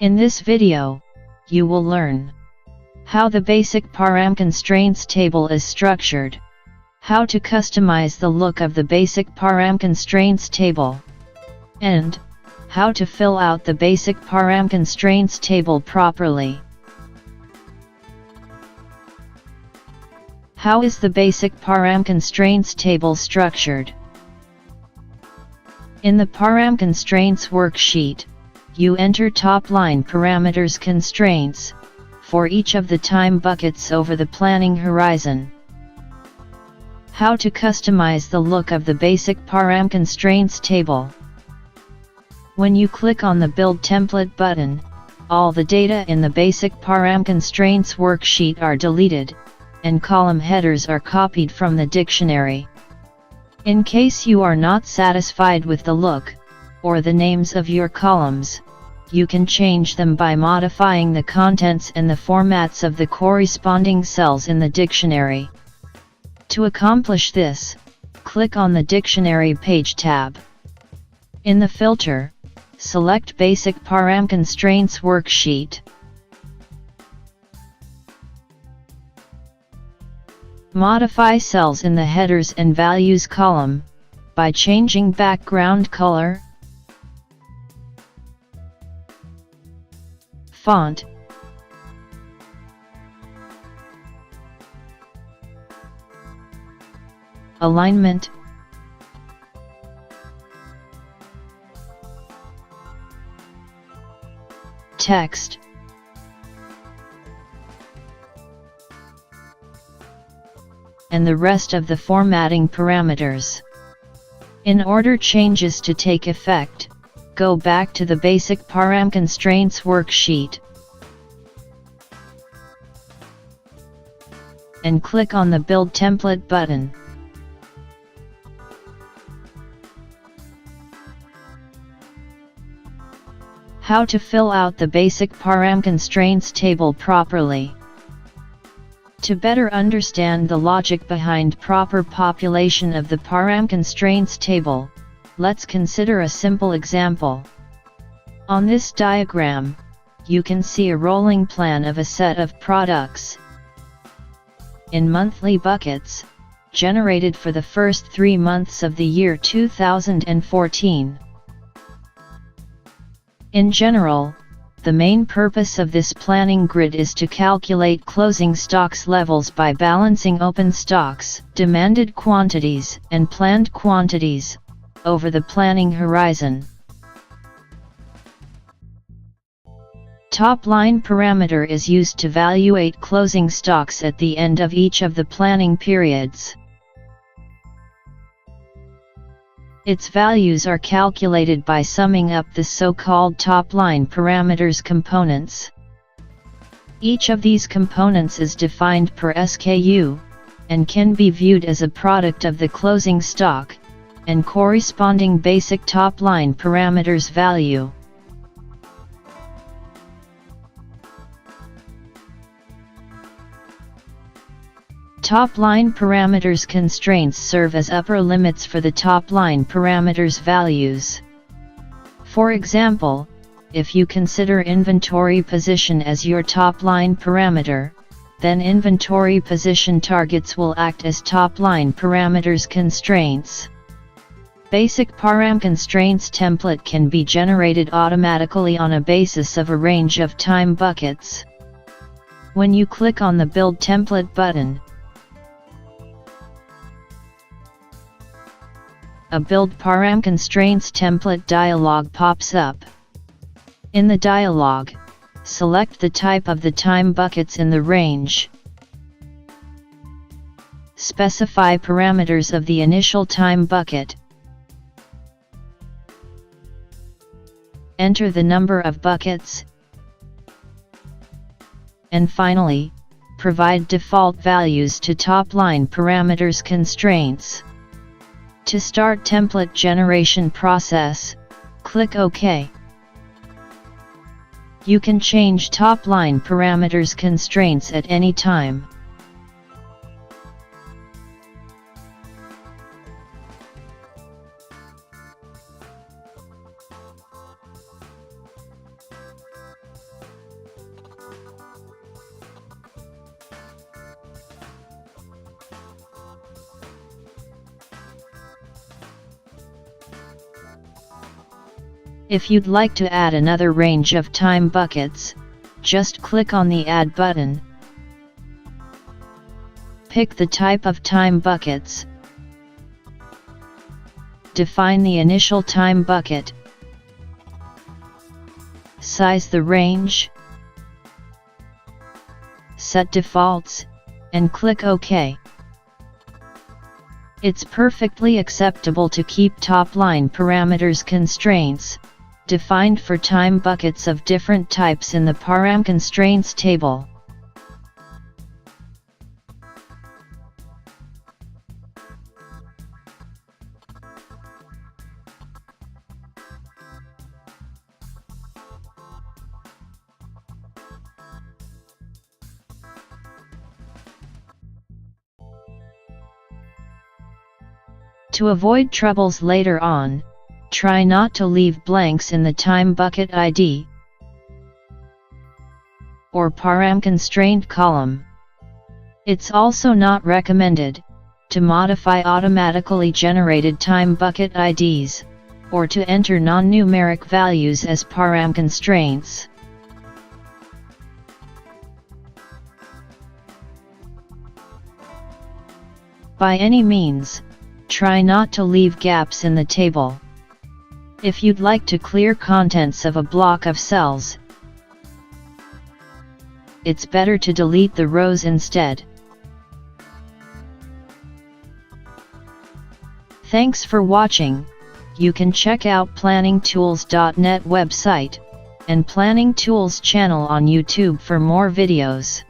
In this video, you will learn how the Basic.ParamConstraints table is structured, how to customize the look of the Basic.ParamConstraints table, and how to fill out the Basic.ParamConstraints table properly. How is the Basic.ParamConstraints table structured? In the ParamConstraints worksheet, you enter top-line parameters constraints for each of the time buckets over the planning horizon. How to customize the look of the Basic.ParamConstraints table. When you click on the Build Template button, all the data in the Basic.ParamConstraints worksheet are deleted, and column headers are copied from the dictionary. In case you are not satisfied with the look, or the names of your columns, you can change them by modifying the contents and the formats of the corresponding cells in the dictionary. To accomplish this, click on the Dictionary Page tab. In the filter, select Basic.ParamConstraints Worksheet. Modify cells in the Headers and Values column by changing background color, font, alignment, text, and the rest of the formatting parameters. In order changes to take effect, go back to the Basic.ParamConstraints worksheet and click on the Build Template button. How to fill out the Basic.ParamConstraints table properly. To better understand the logic behind proper population of the ParamConstraints table, let's consider a simple example. On this diagram, you can see a rolling plan of a set of products in monthly buckets, generated for the first 3 months of the year 2014. In general, the main purpose of this planning grid is to calculate closing stocks levels by balancing open stocks, demanded quantities, and planned quantities over the planning horizon. Top-line parameter is used to evaluate closing stocks at the end of each of the planning periods. Its values are calculated by summing up the so-called top-line parameters components. Each of these components is defined per SKU, and can be viewed as a product of the closing stock and corresponding basic top-line parameters value. Top-line parameters constraints serve as upper limits for the top-line parameters values. For example, if you consider inventory position as your top-line parameter, then inventory position targets will act as top-line parameters constraints. Basic.ParamConstraints template can be generated automatically on a basis of a range of time buckets. When you click on the Build Template button, a Build ParamConstraints template dialog pops up. In the dialog, select the type of the time buckets in the range. Specify parameters of the initial time bucket. Enter the number of buckets. And finally, provide default values to top-line parameters constraints. To start template generation process, click OK. You can change top-line parameters constraints at any time. If you'd like to add another range of time buckets, just click on the Add button. Pick the type of time buckets. Define the initial time bucket. Size the range. Set defaults, and click OK. It's perfectly acceptable to keep top-line parameters constraints defined for time buckets of different types in the ParamConstraints table. To avoid troubles later on, try not to leave blanks in the time bucket ID or ParamConstraint column. It's also not recommended to modify automatically generated time bucket IDs, or to enter non-numeric values as ParamConstraints. By any means, try not to leave gaps in the table. If you'd like to clear contents of a block of cells, it's better to delete the rows instead. Thanks for watching. You can check out planning-tools.net website and Planning Tools channel on YouTube for more videos.